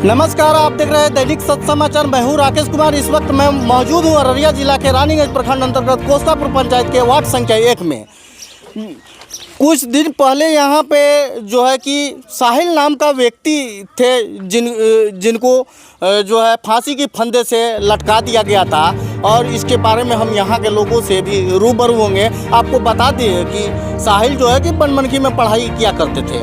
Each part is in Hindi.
नमस्कार, आप देख रहे हैं दैनिक सत्य समाचार। मैं हूं राकेश कुमार। इस वक्त मैं मौजूद हूं अररिया जिला के रानीगंज प्रखंड अंतर्गत कोस्तापुर पंचायत के वार्ड संख्या 1 में। कुछ दिन पहले यहां पे जो है कि साहिल नाम का व्यक्ति थे जिनको जो है फांसी की फंदे से लटका दिया गया था, और इसके बारे में हम यहाँ के लोगों से भी रूबरू होंगे। आपको बता दें कि साहिल जो है कि बनमनखी में पढ़ाई किया करते थे।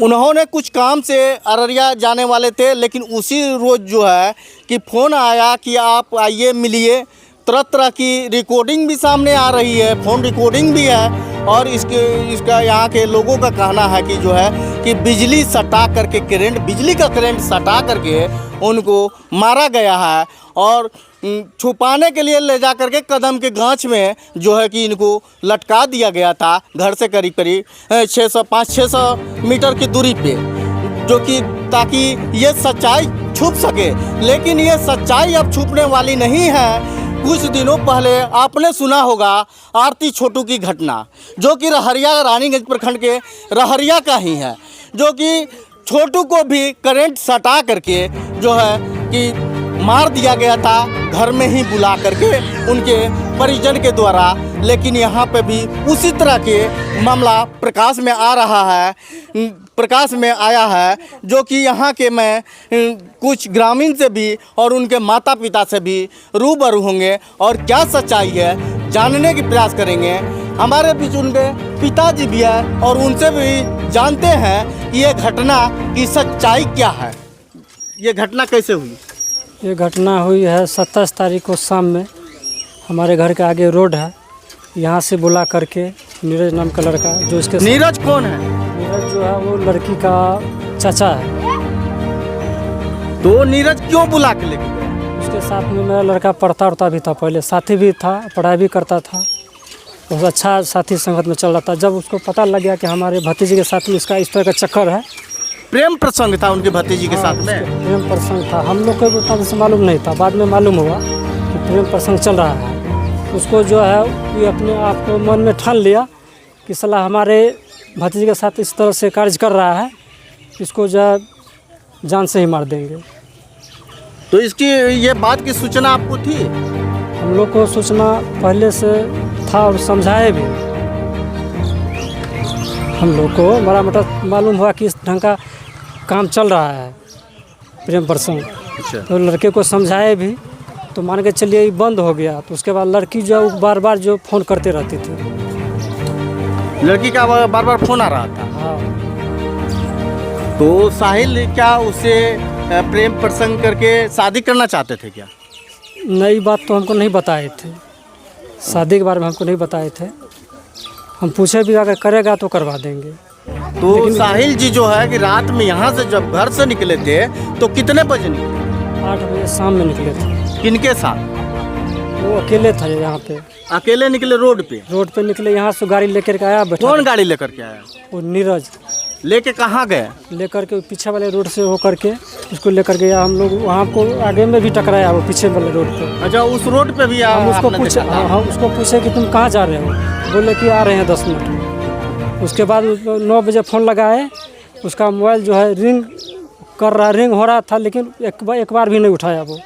उन्होंने कुछ काम से अररिया जाने वाले थे, लेकिन उसी रोज़ जो है कि फ़ोन आया कि आप आइए मिलिए। तरह तरह की रिकॉर्डिंग भी सामने आ रही है, फ़ोन रिकॉर्डिंग भी है, और इसका यहाँ के लोगों का कहना है कि जो है कि बिजली सटा करके बिजली का करंट सटा करके उनको मारा गया है, और छुपाने के लिए ले जा करके कदम के गांच में जो है कि इनको लटका दिया गया था, घर से करीब करीब 500-600 मीटर की दूरी पे, जो कि ताकि ये सच्चाई छुप सके। लेकिन ये सच्चाई अब छुपने वाली नहीं है। कुछ दिनों पहले आपने सुना होगा आरती छोटू की घटना, जो कि रहरिया रानीगंज प्रखंड के रहरिया का ही है, जो कि छोटू को भी करंट सटा करके जो है कि मार दिया गया था, घर में ही बुला करके उनके परिजन के द्वारा। लेकिन यहाँ पे भी उसी तरह के मामला प्रकाश में आया है, जो कि यहाँ के मैं कुछ ग्रामीण से भी और उनके माता पिता से भी रूबरू होंगे, और क्या सच्चाई है जानने की प्रयास करेंगे। हमारे बीच उनके पिताजी भी है, और उनसे भी जानते हैं कि ये घटना की सच्चाई क्या है। ये घटना कैसे हुई? ये घटना हुई है 27 तारीख को शाम में। हमारे घर के आगे रोड है, यहाँ से बुला करके नीरज नाम का लड़का, जो इसके नीरज कौन है? नीरज जो है वो लड़की का चाचा है। तो नीरज क्यों बुला के लेके गए? उसके साथ में मेरा लड़का पढ़ता भी था, पहले साथी भी था, पढ़ाई भी करता था, बहुत अच्छा साथी संगत में चल रहा था। जब उसको पता लग गया कि हमारे भतीजे के साथ में इसका इस तरह का चक्कर है, प्रेम प्रसंग था उनके भतीजी के साथ में। प्रेम प्रसंग था, हम लोग को उतना से मालूम नहीं था, बाद में मालूम हुआ कि प्रेम प्रसंग चल रहा है। उसको जो है ये अपने आप को मन में ठान लिया कि साला हमारे भतीजे के साथ इस तरह से कार्य कर रहा है, इसको जो है जान से ही मार देंगे। तो इसकी ये बात की सूचना आपको थी? हम लोग को सूचना पहले से था और समझाए भी। हम लोग को बड़ा मोटा मालूम हुआ कि इस ढंग का काम चल रहा है, प्रेम प्रसंग। अच्छा। तो लड़के को समझाए भी, तो मान के चलिए ये बंद हो गया। तो उसके बाद लड़की जो बार बार जो फ़ोन करते रहती थी। लड़की का बार बार फोन आ रहा था? हाँ। तो साहिल क्या उससे प्रेम प्रसंग करके शादी करना चाहते थे क्या? नई बात तो हमको नहीं बताए थे, शादी के बारे में हमको नहीं बताए थे। हम पूछे भी अगर करेगा तो करवा देंगे। तो साहिल जी जो है कि रात में यहाँ से जब घर से निकले थे तो कितने बजे निकले? 8 बजे शाम में निकले थे। किनके साथ? वो अकेले थे यहाँ पे। अकेले निकले? रोड पे निकले, यहाँ से गाड़ी लेकर के आया। कौन गाड़ी लेकर के आया? वो नीरज। लेके कहाँ गए? लेकर के पीछे वाले रोड से होकर के उसको लेकर गया। हम लोग वहाँ को आगे में भी टकराया, वो पीछे वाले रोड पे। अच्छा, उस रोड पे भी हम उसको पूछे कि तुम कहाँ जा रहे हो? बोले कि आ रहे हैं 10 मिनट में। उसके बाद 9 बजे फ़ोन लगाए, उसका मोबाइल जो है रिंग हो रहा था, लेकिन एक बार भी नहीं उठाया। वो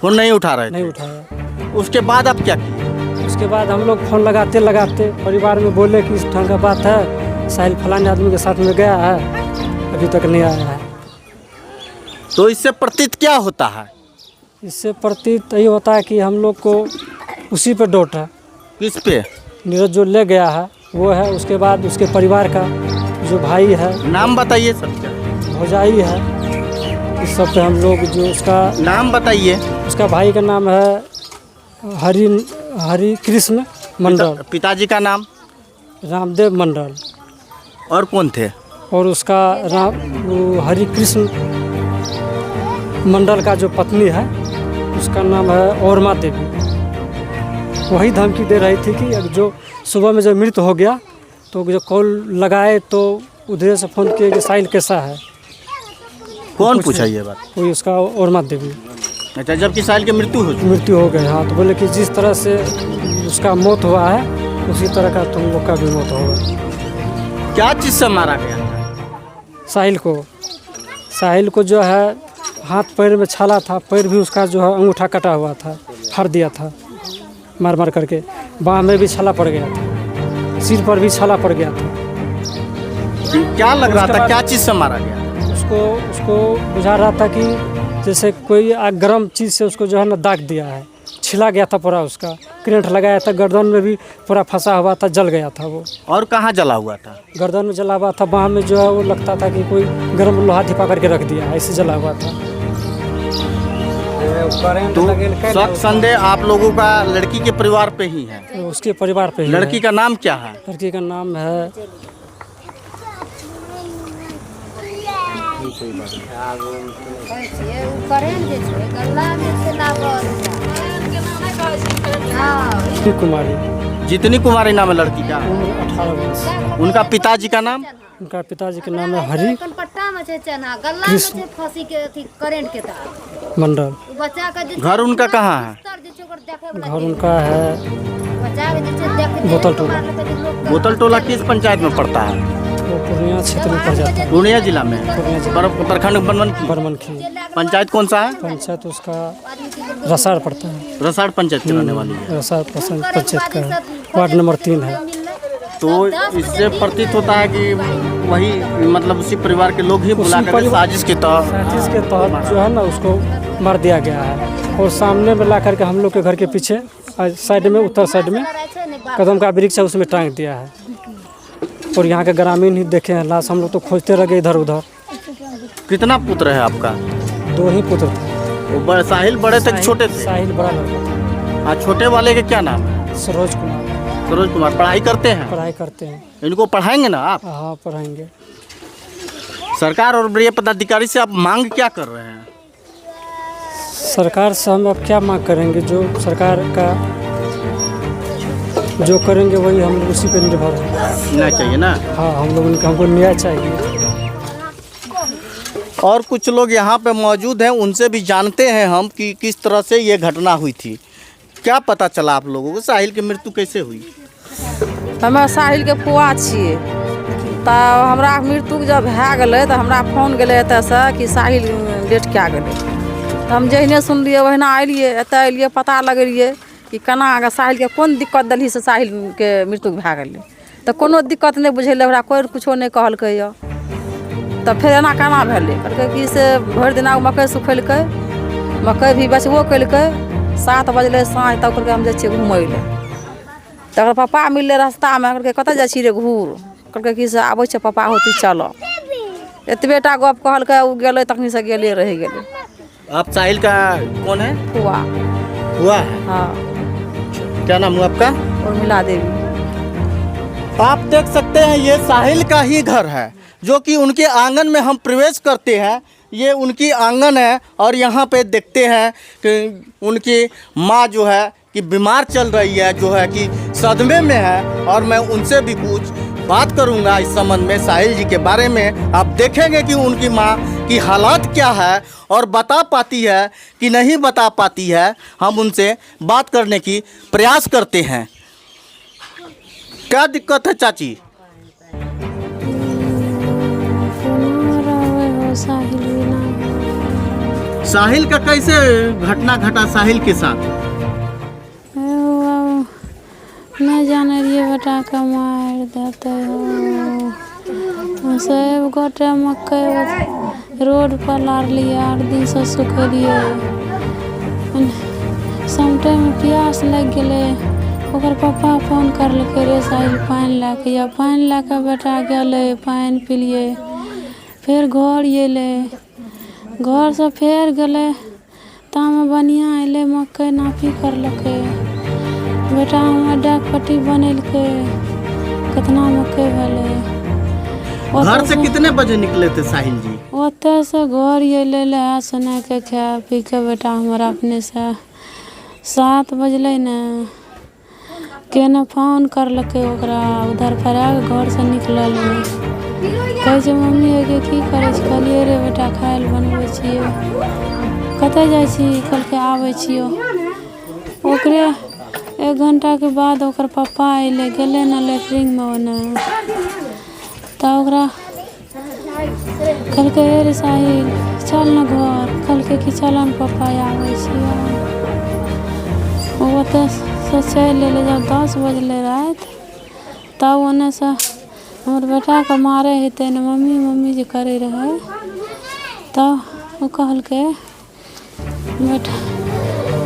फ़ोन नहीं उठा रहे? नहीं उठाया। उसके बाद अब क्या किया? उसके बाद हम लोग फ़ोन लगाते परिवार में बोले कि इस ढंग का बात है, साहिल फलाने आदमी के साथ में गया है, अभी तक नहीं आया है। तो इससे प्रतीत क्या होता है? इससे प्रतीत यही होता है कि हम लोग को उसी पे डोट है। किस पे? नीरज जो ले गया है वो है। उसके बाद उसके परिवार का जो भाई है, नाम बताइए सबका। भौजाई है, इस सब पे हम लोग जो उसका नाम बताइए। उसका भाई का नाम है हरि कृष्ण मंडल। पिताजी का नाम? रामदेव मंडल। और कौन थे? और उसका हरि कृष्ण मंडल का जो पत्नी है उसका नाम है औरमा देवी। वही धमकी दे रही थी कि जो सुबह में जब मृत्यु हो गया तो जो कॉल लगाए तो उधर से फ़ोन किए कि साहिल कैसा है। कौन पूछा ये बात? वही उसका औरमा देवी। अच्छा, जबकि साहिल की मृत्यु हो गई। हाँ, तो बोले कि जिस तरह से उसका मौत हुआ है उसी तरह का तुम लोग का भी मौत होगा। क्या चीज़ से मारा गया? साहिल को जो है हाथ पैर में छाला था, पैर भी उसका जो है अंगूठा कटा हुआ था, फाड़ दिया था मार मार करके। बाह में भी छाला पड़ गया था, सिर पर भी छाला पड़ गया था। क्या लग रहा था, क्या चीज़ से मारा गया? उसको बुझा रहा था कि जैसे कोई गर्म चीज़ से उसको जो है ना दाग दिया है, छिला गया था पूरा, उसका करंट लगाया था, गर्दन में भी पूरा फंसा हुआ था, जल गया था वो। और कहाँ जला हुआ था? गर्दन में जला हुआ था, बाह में जो है वो लगता था कि कोई गर्म लोहा धिपा करके रख दिया, ऐसे जला हुआ था। तो शक संदेह आप लोगों का लड़की के परिवार पे ही है? तो उसके परिवार पे ही लड़की का नाम क्या है? लड़की का नाम है कुमारी। जितनी कुमारी नाम है लड़की का? उम्र 18 वर्ष। उनका पिताजी का नाम? उनका पिताजी का नाम है हरि मंडल। घर उनका कहाँ है? घर उनका है बोतल टोला। बोतल टोला किस पंचायत में पड़ता है? वो पूर्णिया क्षेत्र में पड़ जाता है। पूर्णिया जिला में? प्रखंड बरमनखी। पंचायत कौन सा है? पंचायत उसका रसाड़ पड़ता है। रसाड़ पंचायत की रहने वाली है? रसाड़ पंचायत का है, वार्ड नंबर 3 है। तो इससे प्रतीत होता है कि वही मतलब उसी परिवार के लोग ही बुलाकर साजिश के तहत जो है ना उसको मार दिया गया है। और सामने में ला करके हम लोग के घर के पीछे साइड में, उत्तर साइड में कदम का वृक्ष है, उसमें टांग दिया है। और यहाँ के ग्रामीण ही देखे हैं लाश, हम लोग तो खोजते रह गए इधर उधर। कितना पुत्र है आपका? 2 ही पुत्र थे। वो साहिल बड़े थे कि छोटे थे? साहिल बड़ा लड़का था। हाँ, छोटे वाले के क्या नाम है? सरोज कुमार। सरोज कुमार पढ़ाई करते हैं? पढ़ाई करते हैं। इनको पढ़ाएंगे ना आप? हाँ, पढ़ाएंगे। सरकार और बड़े पदाधिकारी से आप मांग क्या कर रहे हैं? सरकार से हम अब क्या मांग करेंगे? जो सरकार का जो करेंगे वही हम लोग उसी पे निर्भर है। ना चाहिए ना? हाँ, हम लोग हमको न्याय चाहिए। और कुछ लोग यहाँ पे मौजूद हैं, उनसे भी जानते हैं हम कि किस तरह से ये घटना हुई थी। क्या पता चला आप लोगों को? साहिल की मृत्यु कैसे हुई? हमें साहिल के पुआ छिए, तो हमरा मृत्यु जब भए गेलै तो हमरा फोन गेलै एतऽसँ कि साहिल डेट कए गेलै। तो हम जहिने सुनलिए ओहिना एलिए, एतऽ एलिए, पता लगेलिए कि केना अगर साहिल के कोन दिक्कत देलही से साहिल के मृत्यु भए गेलै। तो कोनो दिक्कत नहीं बुझेलै, हमरा कोई कुछो नहीं कहलकै यऽ। तो फिर एना केना भेलै? कहलकै कि से भरि दिना मकइ सुखेलकै, मकइ भी बेचबो केलकै। 7 बजलै साँझ, तब कहलकै हम जाइ छियै घुमय लए। तकर पप्पा मिललै रास्तामे, कहलकै कतऽ जाइ छी रे घूर? कहलकै कि से आबै छै पप्पा, होती चलऽ। एतबेटा गप कहलकै, उ गेलै, तखनी से गेले रहि गेलै। आप साहिल का कौन है? हुआ है? हाँ। क्या नाम हुआ आपका? उर्मिला देवी। आप देख सकते हैं ये साहिल का ही घर है, जो कि उनके आंगन में हम प्रवेश करते हैं। ये उनकी आंगन है और यहाँ पे देखते हैं कि उनकी माँ जो है कि बीमार चल रही है, जो है कि सदमे में है। और मैं उनसे भी कुछ बात करूँगा इस संबंध में, साहिल जी के बारे में। आप देखेंगे कि उनकी माँ की हालात क्या है और बता पाती है कि नहीं बता पाती है। हम उनसे बात करने की प्रयास करते हैं। क्या दिक्कत है चाची? साहिल का कैसे घटना घटा साहिल के साथ? नहीं जाने रहिए बेटा का मार देते हो। सब गोटे मकई रोड पर लार लिए, 8 दिन से सुखेलिए। समटे में प्यास लग गए, ओकर पापा फोन करलकै रे साहिल पानि लैके या। पानि लैके बेटा गेलै, पानि पिलिए। फिर घर अयलै, घर से फिर गेलै, तामे बनिया अयलै, मकई नापी करलकै। बेटा हमर डाक पट्टी बनेलकै, कितना मकई भेलै। घर से कितने बजे निकले थे साहिल जी? ओतऽ से घर अयलै लए सुना के खा पी के बेटा हमर अपने से 7 बजलै ने। केने फोन करलकै ओकरा, उधर फराक घर से निकलल। कहै छै मम्मी के की करै छी? कहलिए रे बेटा खाय लए बनबै छियै। कतऽ जाइ छी? कहलकै आबै छियौ। ओकरे 1 घंटा के बाद ओकर पापा अयलै, गेलै ने लेटरिंगमे ओने। तऽ ओकरा कल के रे साहिल चल न घर, कल के कि चल न पापा आबै छियै। वो तो चलि एलै जब 10 बजले राति, तब ओन्ने से हमर बेटाके मारै हेतै ने मम्मी मम्मी जे करै रहै, तब वो कहलकै बेटा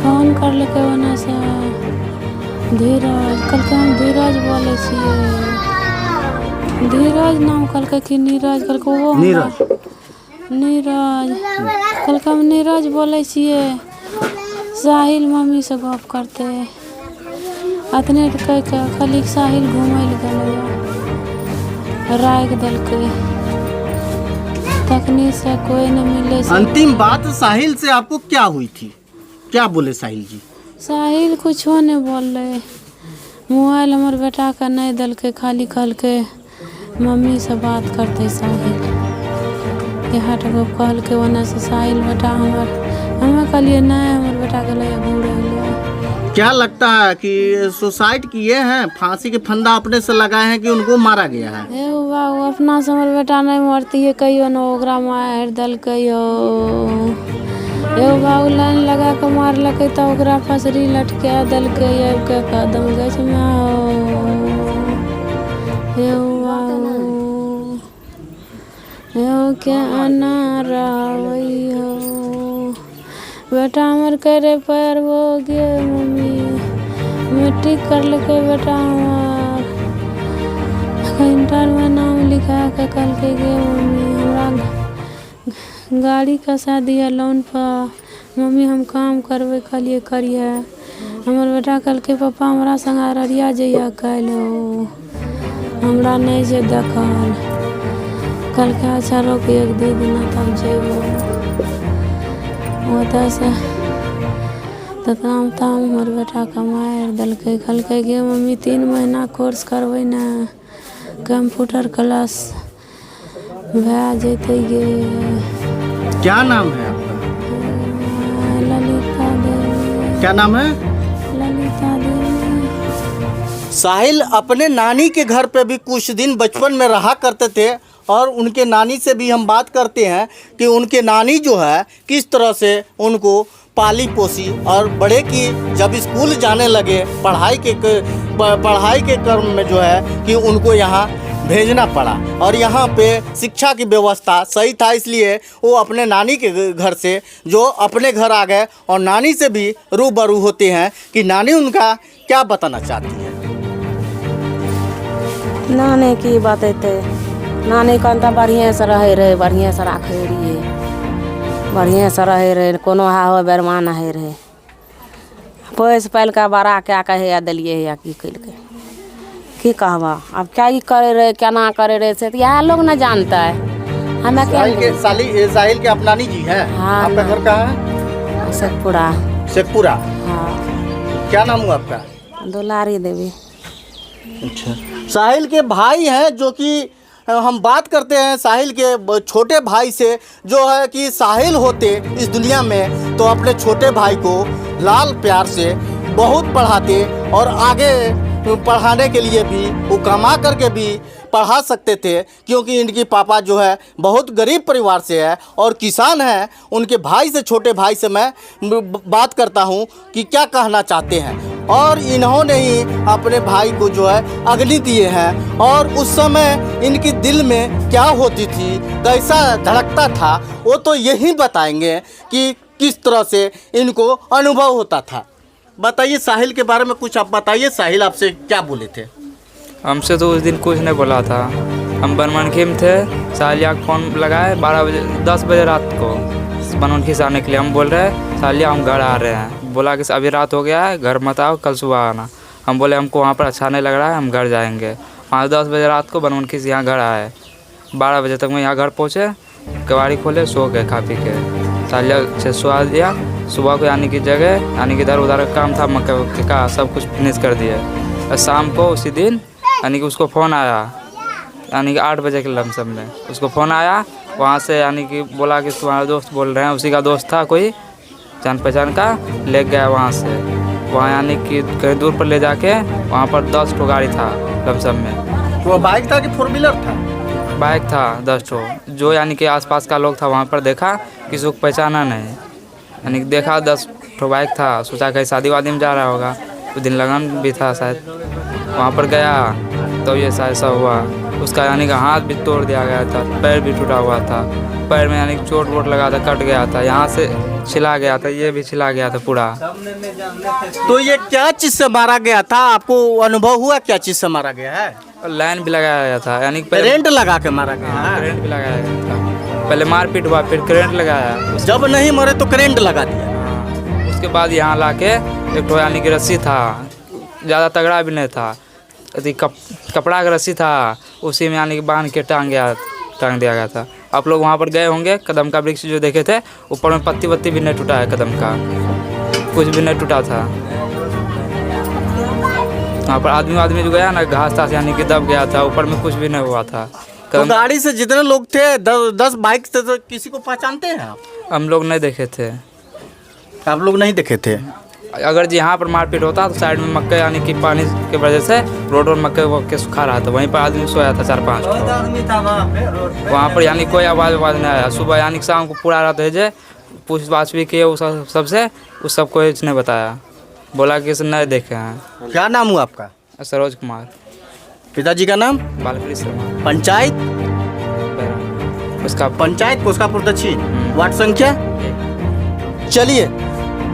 फोन करलकै ओन्ने से धीरज, कहलकै हम धीरज बोलै छियै। धीरज नाम कहलकै कि नीरज, कहलकै ओहो नीरज कहलकै हम नीरज बोलै छियै, साहिल मम्मी से गप करते। अतने कहि के खाली साहिल घूमै लए गेलै, राखि देलकै। तखनी से कोई न मिले। अंतिम बात साहिल से आपको क्या हुई थी, क्या बोले साहिल जी? साहिल कुछो नहीं बोलले, मोबाइल हमर बेटा का नहीं दलके, खाली कहलके मम्मी से बात करते साहिल। यहाँ तक कहलके ओने से साहिल बेटा हमें कहलिए नहीं, हमर बेटा गले घूरे। क्या लगता है कि सुसाइड किए हैं, फांसी के फंदा अपने से लगाए हैं कि उनको मारा गया है? हे बाबू अपना से हमर बेटा नहीं मरती है, कहियो न ओकरा मार दलकै यो। एगो बाबू लाइन लगा के मारलकै तो ओकरा फसरी लटका देलकै, के कदम गछ में हो के अनार हो बेटा हमर करे पैर हो गे मम्मी, मिट्टी करलकै बेटा हमार। इंटर में नाम लिखा के कहलकै गे मम्मी हमरा गाड़ी का शादी है लोन पर, मम्मी हम काम करबे, कहलिए करिए। हमर बेटा कहलकै पापा हमरा संग अररिया जइया काल्हि हो, हमरा नहीं जे देखल। कहलकै अच्छा रोक 1-2 दिन तब जेबो। ओतऽ से तब हमर बेटा के मारि देलकै। कहलकै गे मम्मी 3 महीना कोर्स करबै ने, कंप्यूटर क्लास भए जेतै गे। क्या नाम है आपका? ललिता देवी। क्या नाम है? ललिता देवी। साहिल अपने नानी के घर पे भी कुछ दिन बचपन में रहा करते थे, और उनके नानी से भी हम बात करते हैं कि उनके नानी जो है किस तरह से उनको पाली पोसी, और बड़े की जब स्कूल जाने लगे पढ़ाई के क्रम में जो है कि उनको यहाँ भेजना पड़ा, और यहाँ पे शिक्षा की व्यवस्था सही था, इसलिए वो अपने नानी के घर से जो अपने घर आ गए, और नानी से भी रूबरू होते हैं कि नानी उनका क्या बताना चाहती है। नानी की बतेते, नानी कहन तो बढ़िया से रहे रहे, बढ़िया से राखे रहिए, बढ़िया से रहे रहे, कोनो हाहो बेरमान नहीं रहे। पैस पाल का बड़ा क्या कहे दिलिए या की कल की कहवा, अब क्या ही करे रहे क्या करे रहे से यह लोग न जानता है। हमें साहिल के अपना जी है। हाँ, आपका घर कहाँ है? शेखपुरा। हाँ। क्या नाम हुआ आपका? दुलारी देवी। अच्छा, साहिल के भाई हैं, जो कि हम बात करते हैं साहिल के छोटे भाई से, जो है कि साहिल होते इस दुनिया में तो अपने छोटे भाई को लाल प्यार से बहुत पढ़ाते, और आगे पढ़ाने के लिए भी वो कमा करके भी पढ़ा सकते थे, क्योंकि इनकी पापा जो है बहुत गरीब परिवार से है और किसान हैं। उनके भाई से, छोटे भाई से मैं बात करता हूं कि क्या कहना चाहते हैं, और इन्होंने ही अपने भाई को जो है अग्नि दिए हैं, और उस समय इनकी दिल में क्या होती थी, कैसा धड़कता था, वो तो यही बताएंगे कि किस तरह से इनको अनुभव होता था। बताइए साहिल के बारे में कुछ आप बताइए। साहिल आपसे क्या बोले थे? हमसे तो उस दिन कुछ नहीं बोला था, हम बनमनखी में थे। सालिया को फ़ोन लगाए 10 बजे रात को बनमनखी से आने के लिए। हम बोल रहे हैं सालिया हम घर आ रहे हैं, बोला कि अभी रात हो गया है, घर मत आओ, कल सुबह आना। हम बोले हमको वहाँ पर अच्छा नहीं लग रहा है, हम घर जाएंगे। 10 बजे रात को बनमनखी से यहाँ घर आए, 12 बजे तक मैं यहाँ घर पहुँचे, कबाड़ी खोले, सो गए खा पी के। सालिया से सुहा दिया, सुबह को आने की जगह यानी कि इधर उधर काम था, मक्का का सब कुछ फिनिश कर दिए। और शाम को उसी दिन यानी कि उसको फ़ोन आया, यानी कि 8 बजे के लमसम में उसको फ़ोन आया वहाँ से, यानी कि बोला कि तुम्हारा दोस्त बोल रहे हैं। उसी का दोस्त था कोई जान पहचान का, ले गया वहाँ से, वहाँ यानी कि कहीं दूर पर ले जाके वहाँ पर 10 ठो गाड़ी था लमसम में। वो बाइक था कि 4 व्हीलर था? बाइक था 10 ठो, जो यानी कि आसपास का लोग था वहाँ पर देखा, किसी को पहचाना नहीं, यानी कि देखा 10 ठो बाइक था, सोचा कहीं शादी वादी में जा रहा होगा, उस दिन लगन भी था शायद, वहाँ पर गया तो ये ऐसा हुआ। उसका यानी कि हाथ भी तोड़ दिया गया था, पैर भी टूटा हुआ था, पैर में यानी कि चोट वोट लगा था, कट गया था, यहाँ से छिला गया था, ये भी छिला गया था पूरा। तो ये क्या चीज़ से मारा गया था, आपको अनुभव हुआ क्या चीज़ से मारा गया है? लाइन भी लगाया गया था, यानी कि करेंट लगा के मारा गया है? करेंट भी लगाया गया था, पहले मारपीट हुआ, फिर करेंट लगाया, जब नहीं मरे तो करेंट लगा दिया। उसके बाद यहाँ ला के एक तो यानी कि रस्सी था, ज़्यादा तगड़ा भी नहीं था, कपड़ा का रस्सी था, उसी में यानी कि बांध के टांग दिया गया था। आप लोग वहाँ पर गए होंगे, कदम का वृक्ष जो देखे थे, ऊपर में पत्ती वत्ती भी नहीं टूटा है, कदम का कुछ भी नहीं टूटा था। वहाँ पर आदमी जो गया ना, घास था यानी कि दब गया था, ऊपर में कुछ भी नहीं हुआ था। तो गाड़ी से जितने लोग थे 10 बाइक से, तो किसी को पहचानते हैं आप? हम लोग नहीं देखे थे। आप लोग नहीं देखे थे? अगर जी यहाँ पर मारपीट होता तो साइड में मक्के यानी कि पानी की वजह से रोड और मक्के वक्के सुखा रहा था, वहीं पर आदमी सोया था 4-5 वहाँ पर, यानी कोई आवाज़ नहीं आया। सुबह यानी शाम को पूरा रात भेजे, पूछ भी किए उस सबसे, उस सबको इसने बताया, बोला कि इसे नहीं देखे हैं। क्या नाम हुआ आपका? सरोज कुमार। पिताजी का नाम? बालकृष्ण शर्मा। पंचायत? उसका पंचायत कोस्कापुर दक्षिण, वार्ड संख्या? चलिए,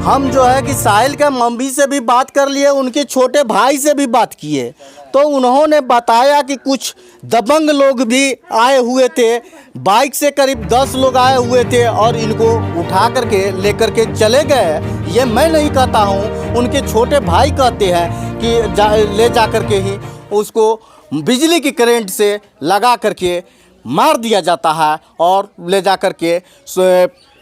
हम जो है कि साहिल का मम्मी से भी बात कर लिए, उनके छोटे भाई से भी बात किए, तो उन्होंने बताया कि कुछ दबंग लोग भी आए हुए थे, बाइक से करीब 10 लोग आए हुए थे और इनको उठा करके लेकर के चले गए। ये मैं नहीं कहता हूँ, उनके छोटे भाई कहते हैं कि ले जा करके ही उसको बिजली की करंट से लगा करके मार दिया जाता है और ले जा कर के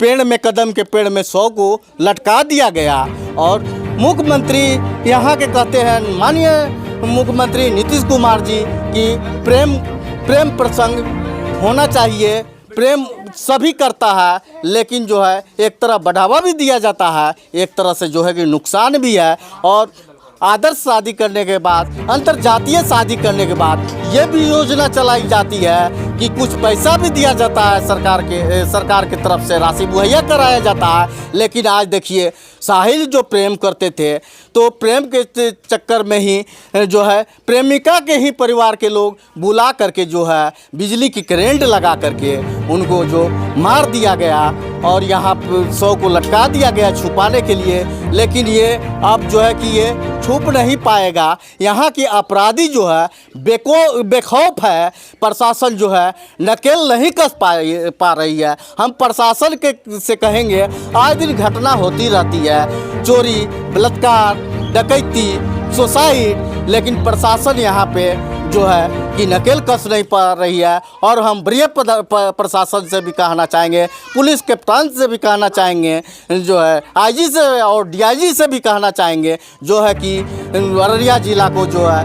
पेड़ में, कदम के पेड़ में 100 को लटका दिया गया। और मुख्यमंत्री यहाँ के कहते हैं, माननीय मुख्यमंत्री नीतीश कुमार जी, कि प्रेम प्रसंग होना चाहिए, प्रेम सभी करता है, लेकिन जो है एक तरफ बढ़ावा भी दिया जाता है, एक तरह से जो है कि नुकसान भी है। और आदर्श शादी करने के बाद, अंतर्जातीय शादी करने के बाद ये भी योजना चलाई जाती है कि कुछ पैसा भी दिया जाता है, सरकार की तरफ से राशि मुहैया कराया जाता है। लेकिन आज देखिए, साहिल जो प्रेम करते थे, तो प्रेम के चक्कर में ही जो है प्रेमिका के ही परिवार के लोग बुला करके जो है बिजली की करंट लगा करके उनको जो मार दिया गया और यहाँ 100 को लटका दिया गया छुपाने के लिए। लेकिन ये अब जो है कि ये छुप नहीं पाएगा। यहाँ की अपराधी जो है बेखौफ है, प्रशासन जो है नकेल नहीं कस पा रही है। हम प्रशासन से कहेंगे, आए दिन घटना होती रहती है, चोरी, बलात्कार, डकैती, सुसाइड, लेकिन प्रशासन यहाँ पे जो है कि नकेल कस नहीं पा रही है। और हम बृहद प्रशासन से भी कहना चाहेंगे, पुलिस कप्तान से भी कहना चाहेंगे, जो है आईजी से और डीआईजी से भी कहना चाहेंगे, जो है कि अररिया जिला को जो है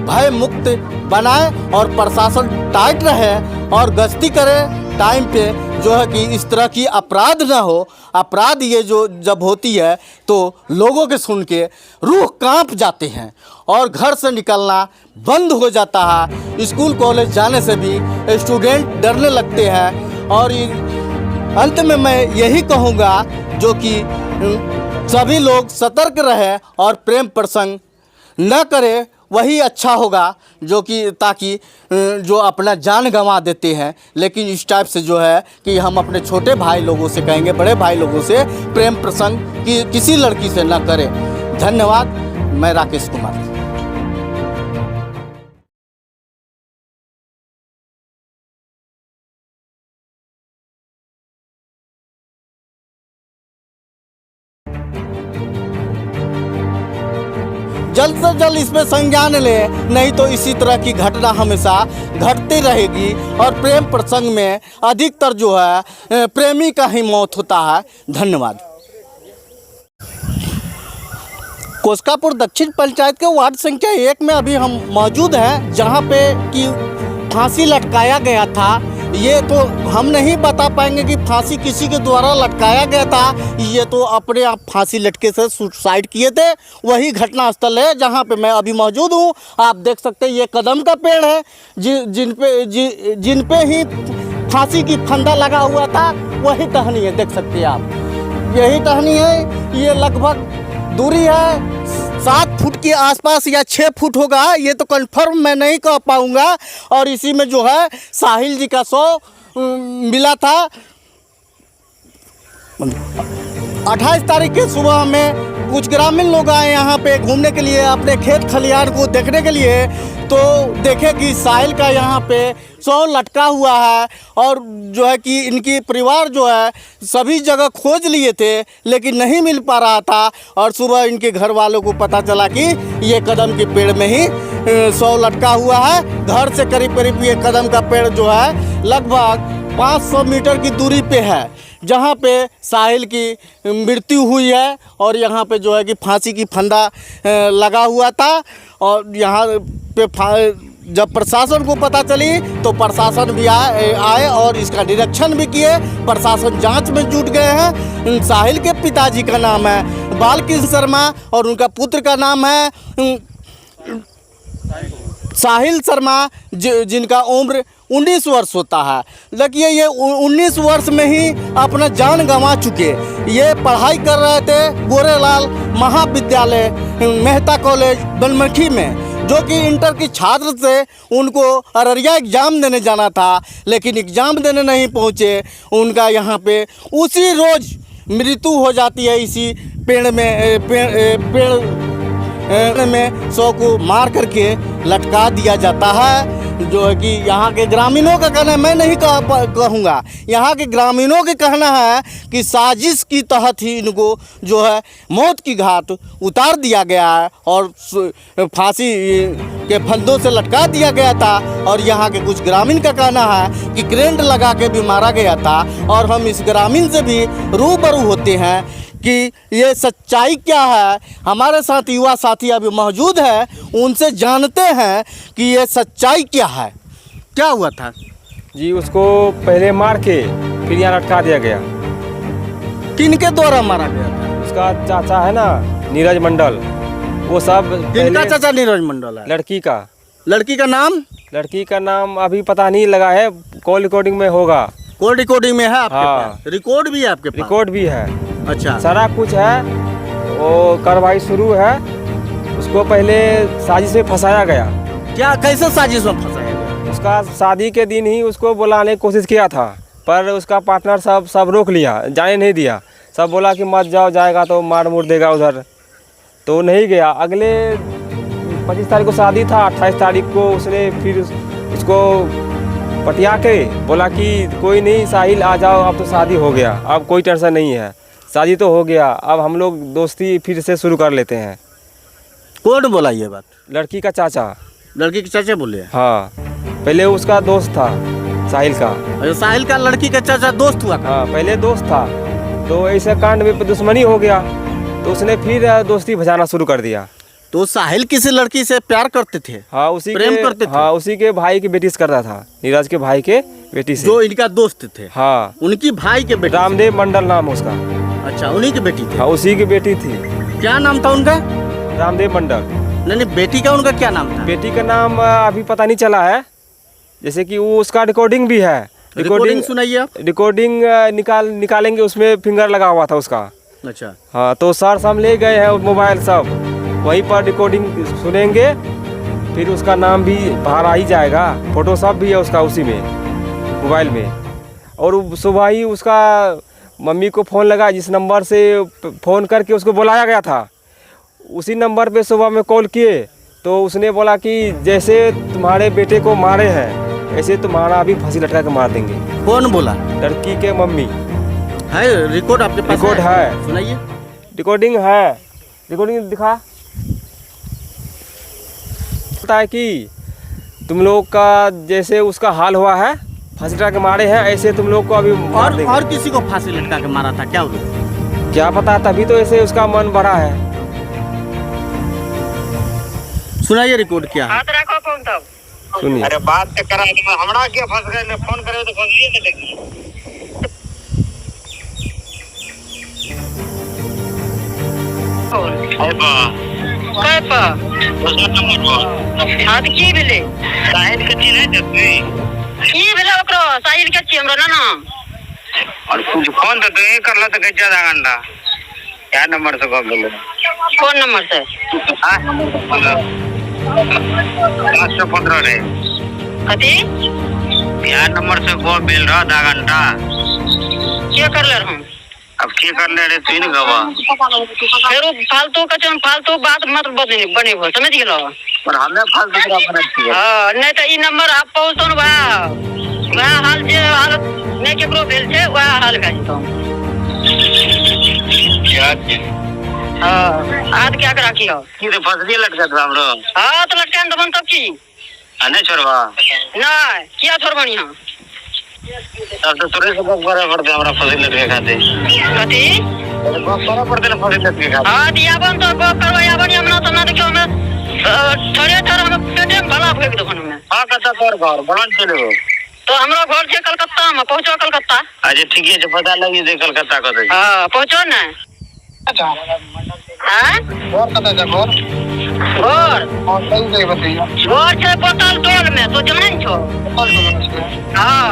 भय मुक्त बनाए और प्रशासन टाइट रहे और गश्ती करे टाइम पे, जो है कि इस तरह की अपराध ना हो। अपराध ये जो जब होती है तो लोगों के सुन के रूह कांप जाते हैं और घर से निकलना बंद हो जाता है। स्कूल कॉलेज जाने से भी स्टूडेंट डरने लगते हैं। और अंत में मैं यही कहूँगा, जो कि सभी लोग सतर्क रहें और प्रेम प्रसंग न करें, वही अच्छा होगा, जो कि ताकि जो अपना जान गंवा देते हैं। लेकिन इस टाइप से जो है कि हम अपने छोटे भाई लोगों से कहेंगे, बड़े भाई लोगों से प्रेम प्रसंग कि किसी लड़की से न करें। धन्यवाद। मैं राकेश कुमार। जल्द से जल्द इसमें संज्ञान ले, नहीं तो इसी तरह की घटना हमेशा घटती रहेगी। और प्रेम प्रसंग में अधिकतर जो है प्रेमी का ही मौत होता है। धन्यवाद। कोस्कापुर दक्षिण पंचायत के वार्ड संख्या 1 में अभी हम मौजूद हैं, जहां पे कि फांसी लटकाया गया था ये तो हम नहीं बता पाएंगे कि फांसी किसी के द्वारा लटकाया गया था, ये तो अपने आप फांसी लटके से सुसाइड किए थे। वही घटना स्थल है जहाँ पे मैं अभी मौजूद हूँ। आप देख सकते हैं ये कदम का पेड़ है जिन पे ही फांसी की फंदा लगा हुआ था, वही टहनी है, देख सकते हैं आप। यही टहनी है, ये लगभग दूरी है 7 फुट के आसपास या 6 फुट होगा, ये तो कंफर्म मैं नहीं कह पाऊँगा। और इसी में जो है साहिल जी का शव मिला था। 28 तारीख के सुबह में कुछ ग्रामीण लोग आए यहाँ पे घूमने के लिए, अपने खेत खलिहान को देखने के लिए, तो देखे कि साहिल का यहाँ पे शव लटका हुआ है। और जो है कि इनकी परिवार जो है सभी जगह खोज लिए थे लेकिन नहीं मिल पा रहा था। और सुबह इनके घर वालों को पता चला कि ये कदम के पेड़ में ही शव लटका हुआ है। घर से करीब करीब ये कदम का पेड़ जो है लगभग 500 मीटर की दूरी पे है, जहाँ पे साहिल की मृत्यु हुई है। और यहाँ पे जो है कि फांसी की फंदा लगा हुआ था। और यहाँ पे जब प्रशासन को पता चली तो प्रशासन भी आए और इसका निरीक्षण भी किए। प्रशासन जांच में जुट गए हैं। साहिल के पिताजी का नाम है बालकृष्ण शर्मा और उनका पुत्र का नाम है साहिल शर्मा, जिनका उम्र 19 वर्ष होता है। देखिए ये 19 वर्ष में ही अपना जान गंवा चुके। ये पढ़ाई कर रहे थे गोरेलाल महाविद्यालय मेहता कॉलेज बनमनखी में, जो कि इंटर की छात्र से उनको अररिया एग्ज़ाम देने जाना था, लेकिन एग्ज़ाम देने नहीं पहुँचे। उनका यहाँ पे उसी रोज़ मृत्यु हो जाती है। इसी पेड़ में शव को मार करके लटका दिया जाता है। जो है कि यहाँ के ग्रामीणों का कहना है, मैं नहीं कहूँगा, यहाँ के ग्रामीणों के कहना है कि साजिश की तहत ही इनको जो है मौत की घाट उतार दिया गया है और फांसी के फंदों से लटका दिया गया था। और यहाँ के कुछ ग्रामीण का कहना है कि करंट लगा के भी मारा गया था। और हम इस ग्रामीण से भी रूबरू होते हैं कि ये सच्चाई क्या है। हमारे साथ युवा साथी अभी मौजूद है, उनसे जानते हैं कि ये सच्चाई क्या है, क्या हुआ था। जी उसको पहले मार के फिर यहाँ लटका दिया गया। किनके द्वारा मारा गया था? उसका चाचा है ना नीरज मंडल, वो सब किनका चाचा नीरज मंडल है? लड़की का। लड़की का नाम? लड़की का नाम अभी पता नहीं लगा है, कॉल रिकॉर्डिंग में होगा। कॉल रिकॉर्डिंग में है आपके हाँ। पास? रिकॉर्ड भी है आपके पास? रिकॉर्ड भी है। अच्छा, सारा कुछ है। वो कार्रवाई शुरू है। उसको पहले साजिश में फंसाया गया। क्या कैसे साजिश में फंसाया गया? उसका शादी के दिन ही उसको बुलाने की कोशिश किया था, पर उसका पार्टनर सब रोक लिया, जाने नहीं दिया। सब बोला कि मत जाओ, जाएगा तो मार मुड़ देगा उधर, तो नहीं गया। अगले 25 तारीख को शादी था, 28 तारीख को उसने फिर उसको पटिया के बोला कि कोई नहीं साहिल आ जाओ, अब तो शादी हो गया, अब कोई टेंशन नहीं है, शादी तो हो गया, अब हम लोग दोस्ती फिर से शुरू कर लेते हैं। कौन बोला ये बात? लड़की का चाचा। लड़की के चाचा बोले? हाँ, पहले उसका दोस्त था साहिल का। अच्छा, साहिल का लड़की का चाचा दोस्त हुआ? हाँ, पहले दोस्त था, तो ऐसे कांड में दुश्मनी हो गया, तो उसने फिर दोस्ती भजाना शुरू कर दिया। तो साहिल किसी लड़की से प्यार करते थे? हाँ, उसी प्रेम करते थे? हाँ, उसी के भाई की बेटी से करता था, नीरज के भाई के बेटी से। जो इनका दोस्त थे? हाँ, उनकी भाई के बेटी? रामदेव मंडल नाम उसका। अच्छा, उन्हीं की बेटी थी? हाँ, उसी की बेटी थी। क्या नाम था उनका? रामदेव मंडल। नहीं, बेटी का उनका क्या नाम था? बेटी का नाम अभी पता नहीं चला है, जैसे कि वो उसका रिकॉर्डिंग भी है। रिकॉर्डिंग सुनाइए आप। रिकॉर्डिंग निकालेंगे, उसमें फिंगर लगा हुआ था उसका। अच्छा। हाँ, तो सर हम ले गए हैं मोबाइल सब, वहीं पर रिकॉर्डिंग सुनेंगे, फिर उसका नाम भी बाहर आ ही जाएगा, फोटो सब भी है उसका उसी में मोबाइल में। और सुबह ही उसका मम्मी को फ़ोन लगा, जिस नंबर से फ़ोन करके उसको बुलाया गया था, उसी नंबर पे सुबह में कॉल किए, तो उसने बोला कि जैसे तुम्हारे बेटे को मारे हैं ऐसे तुम्हारा अभी फांसी लटका के मार देंगे। कौन बोला? लड़की के मम्मी। है रिकॉर्ड आपके पास? रिकॉर्ड है। सुनाइए। रिकॉर्डिंग है, रिकॉर्डिंग दिखा। पता है कि तुम लोग का जैसे उसका हाल हुआ है, फांसी लटका के मारे हैं, ऐसे तुम लोग को अभी मार देंगे। और किसी को फांसी लटका के मारा था क्या? क्या पता, तभी तो ऐसे उसका मन बढ़ा है। सुनाइए रिकॉर्ड क्या है? सुनिए। अरे बात तो करा हमरा क्या फंस गए, फोन करे तो फंसिए ना लगी। की भेलै साहिल के चिन्ह जतै की भेलै ओकरो साहिल के छी हमरा ना और कुछ फोन तो नहीं करला तो कैसे आधा घंटा क्या नंबर से कॉल बोलो कौन नंबर से हां 515 रे कथी क्या नंबर से कॉल मिल रहा आधा घंटा क्या कर ले हम अब क्या कर ले रे तीन गवा फेरो फालतू का फालतू बात मत बने हो समझ गेलो पर हमें फालतू पूरा बना दिया हां नहीं तो ई नंबर आप पहुंचन वह हाल जे हालत नहीं केकरो भेल छे वह हाल का तो क्या हां आज क्या करा की हो की रे फसली लटका था हमरो हां तो लटकान दबन तब की अने छोड़वा नहीं क्या छोड़बनी हां तब तो तोरे से बड़ा पड़ते हमरा फसली लटके खाते कथी बड़ा पड़ते ना फसली लटके खाते हां दियाबन तो गप करवायाबन हमरा तो ना देखियो हमें थोड़े हम पेटे में भला फेंक दो में हां कता तोर घर बलन चले हो तो हमरा घर छे कलकत्ता में पहुंचो कलकत्ता आज ठीक है पता लगी दे कलकत्ता को दे हां पहुंचो ना अच्छा हां और कता जा घर और सही सही बताइए घर छे बोतल टोल में तो जाने छो हां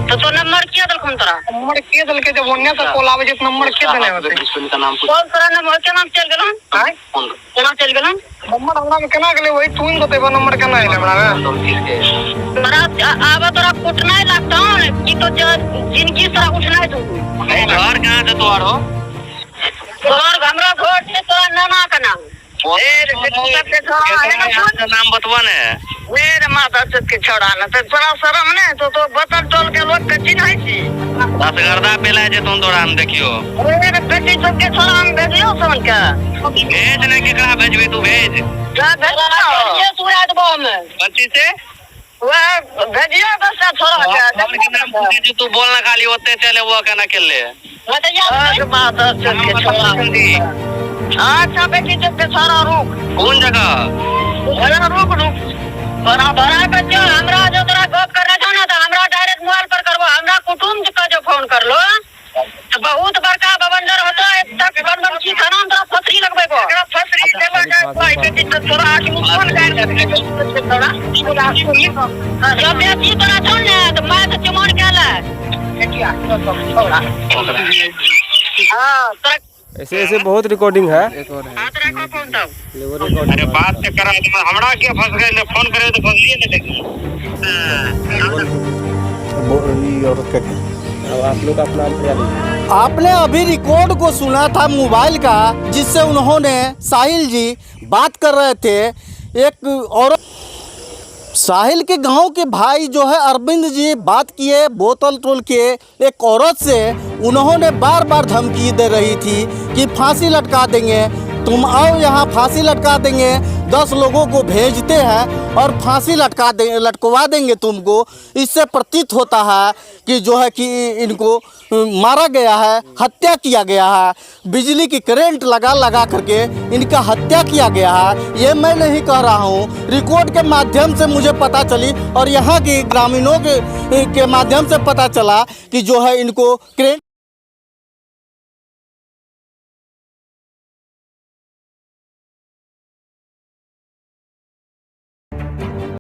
तो नंबर क्या दलखन तोरा नंबर के दल के जब ओन्ने तो कॉल आवे जे नंबर के देने होते का नाम कौन तोरा नंबर के नाम चल गेलन हां केना चल गेलन नंबर हमरा में केना गेले वही तू ही बतेबो नंबर केना आइले हमरा तोरा आबे तोरा कुटनाई लागतौ कि तो जिनकी तोरा उठनाई तू घर कहां से तोर हो तोर हमरा घर से तोरा नाना का नाम नाम बतवा ने मेरे माता के छोड़ा ना तो तोरा शरम ने तो बतल टोल के लोग के चिन्है छी दस गर्दा पेला जे तुम दौरान देखियो मेरे बेटी सब के छोड़ा हम भेजियो समन का भेज ने केकरा भेजबे तू भेज क्या भेजना ये पूरा दबाव में बच्ची से वह भेजियो बस छोड़ा के नाम पूछे जो तू बोलना खाली होते चले वो कहना के ले बताइए माता के छोड़ा अच्छा बेटी सब के छोड़ा रुक कौन जगह रुक बड़ा बच्चा हमरा जो तोरा गप करना छौ ना तो हमरा डायरेक्ट मोबाइल पर करबो हमरा कुटुंब का जो फोन कर लो तो बहुत बड़का बवंडर होता है तक गंदम की खाना तोरा फसरी लगबे को फसरी देबा जाय भाई बेटी तो तोरा आके फोन कर तोरा जब बेटी तोरा छौ ना तो मैं तो चमन केला हां तोरा ऐसे ऐसे बहुत रिकॉर्डिंग है। हाथ रखो फोन तब अरे बात से करा हमरा के फंस गए फोन करे तो फंसिए ना लगी आप लोग अपना नाम आपने अभी रिकॉर्ड को सुना था मोबाइल का जिससे उन्होंने साहिल जी बात कर रहे थे एक औरत साहिल के गांव के भाई जो है अरविंद जी बात किए बोतल टोल के एक औरत से उन्होंने बार बार धमकी दे रही थी कि फांसी लटका देंगे तुम आओ यहाँ फांसी लटका देंगे 10 लोगों को भेजते हैं और फांसी लटकवा देंगे तुमको। इससे प्रतीत होता है कि जो है कि इनको मारा गया है, हत्या किया गया है, बिजली की करंट लगा करके इनका हत्या किया गया है। ये मैं नहीं कह रहा हूँ, रिकॉर्ड के माध्यम से मुझे पता चली और यहाँ के ग्रामीणों के माध्यम से पता चला कि जो है इनको करंट